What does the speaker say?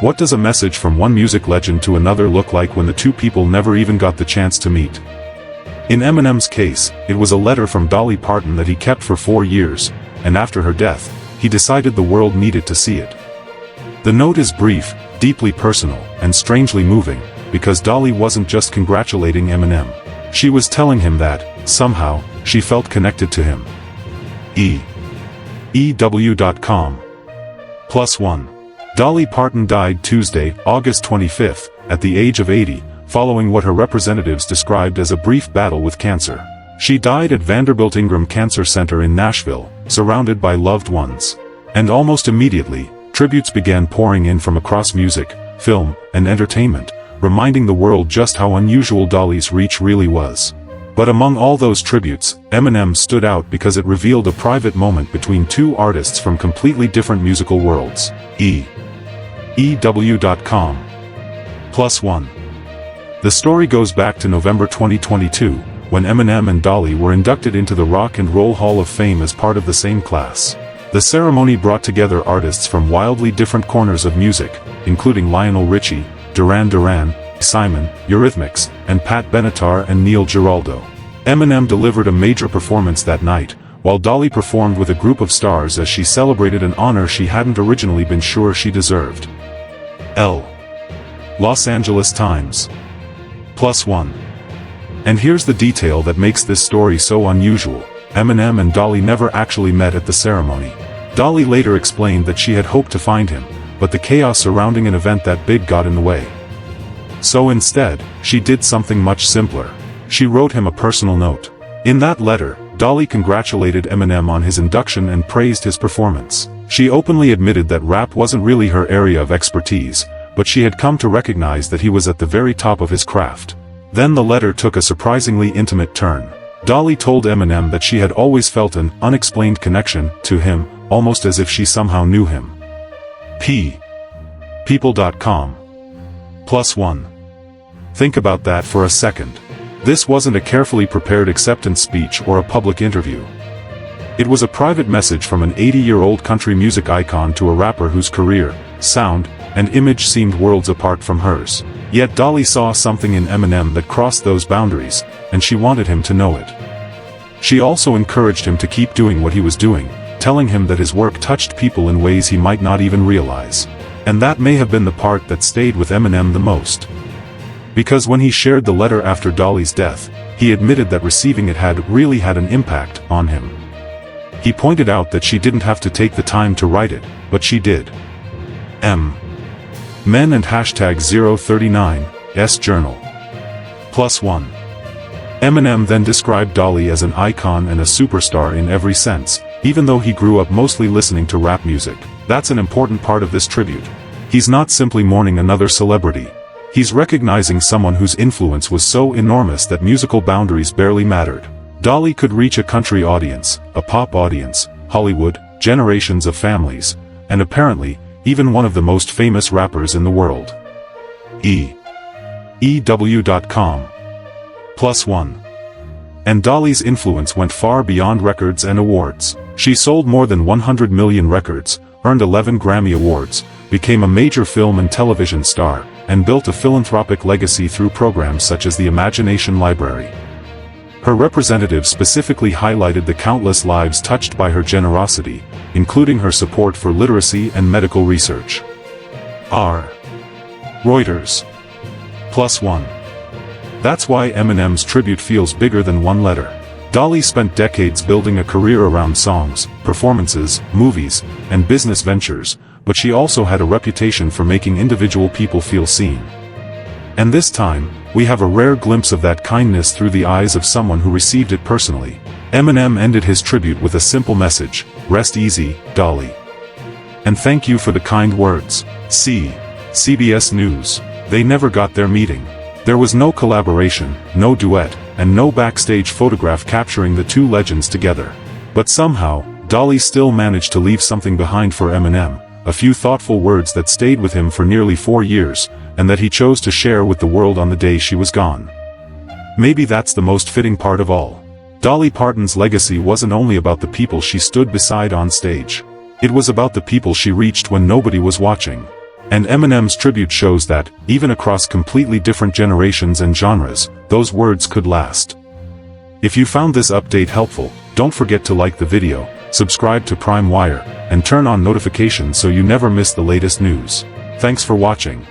What does a message from one music legend to another look like when the two people never even got the chance to meet? In Eminem's case, it was a letter from Dolly Parton that he kept for 4 years, and after her death, he decided the world needed to see it. The note is brief, deeply personal, and strangely moving, because Dolly wasn't just congratulating Eminem. She was telling him that, somehow, she felt connected to him. EW.com +1. Dolly Parton died Tuesday, August 25, at the age of 80, following what her representatives described as a brief battle with cancer. She died at Vanderbilt Ingram Cancer Center in Nashville, surrounded by loved ones. And almost immediately, tributes began pouring in from across music, film, and entertainment, reminding the world just how unusual Dolly's reach really was. But among all those tributes, Eminem stood out because it revealed a private moment between two artists from completely different musical worlds. EW.com +1. The story goes back to November 2022, when Eminem and Dolly were inducted into the Rock and Roll Hall of Fame as part of the same class. The ceremony brought together artists from wildly different corners of music, including Lionel Richie, Duran Duran, Simon, Eurythmics, and Pat Benatar and Neil Giraldo. Eminem delivered a major performance that night, while Dolly performed with a group of stars as she celebrated an honor she hadn't originally been sure she deserved. Los Angeles Times +1. And here's the detail that makes this story so unusual. Eminem and Dolly never actually met at the ceremony. Dolly later explained that she had hoped to find him, but the chaos surrounding an event that big got in the way. So instead, she did something much simpler. She wrote him a personal note. In that letter, Dolly congratulated Eminem on his induction and praised his performance. She openly admitted that rap wasn't really her area of expertise, but she had come to recognize that he was at the very top of his craft. Then the letter took a surprisingly intimate turn. Dolly told Eminem that she had always felt an unexplained connection to him, almost as if she somehow knew him. People.com +1. Think about that for a second. This wasn't a carefully prepared acceptance speech or a public interview. It was a private message from an 80-year-old country music icon to a rapper whose career, sound, and image seemed worlds apart from hers. Yet Dolly saw something in Eminem that crossed those boundaries, and she wanted him to know it. She also encouraged him to keep doing what he was doing, telling him that his work touched people in ways he might not even realize. And that may have been the part that stayed with Eminem the most. Because when he shared the letter after Dolly's death, he admitted that receiving it had really had an impact on him. He pointed out that she didn't have to take the time to write it, but she did. Men and #039's Journal +1. Eminem then described Dolly as an icon and a superstar in every sense, even though he grew up mostly listening to rap music. That's an important part of this tribute. He's not simply mourning another celebrity. He's recognizing someone whose influence was so enormous that musical boundaries barely mattered. Dolly could reach a country audience, a pop audience, Hollywood, generations of families, and apparently, even one of the most famous rappers in the world. EW.com +1. And Dolly's influence went far beyond records and awards. She sold more than 100 million records, earned 11 Grammy Awards, became a major film and television star, and built a philanthropic legacy through programs such as the Imagination Library. Her representatives specifically highlighted the countless lives touched by her generosity, including her support for literacy and medical research. Reuters +1. That's why Eminem's tribute feels bigger than one letter. Dolly spent decades building a career around songs, performances, movies, and business ventures, but she also had a reputation for making individual people feel seen. And this time, we have a rare glimpse of that kindness through the eyes of someone who received it personally. Eminem ended his tribute with a simple message: rest easy, Dolly. And thank you for the kind words. CBS News. They never got their meeting. There was no collaboration, no duet, and no backstage photograph capturing the two legends together. But somehow, Dolly still managed to leave something behind for Eminem, a few thoughtful words that stayed with him for nearly 4 years, and that he chose to share with the world on the day she was gone. Maybe that's the most fitting part of all. Dolly Parton's legacy wasn't only about the people she stood beside on stage. It was about the people she reached when nobody was watching. And Eminem's tribute shows that, even across completely different generations and genres, those words could last. If you found this update helpful, don't forget to like the video, subscribe to Prime Wire, and turn on notifications so you never miss the latest news. Thanks for watching.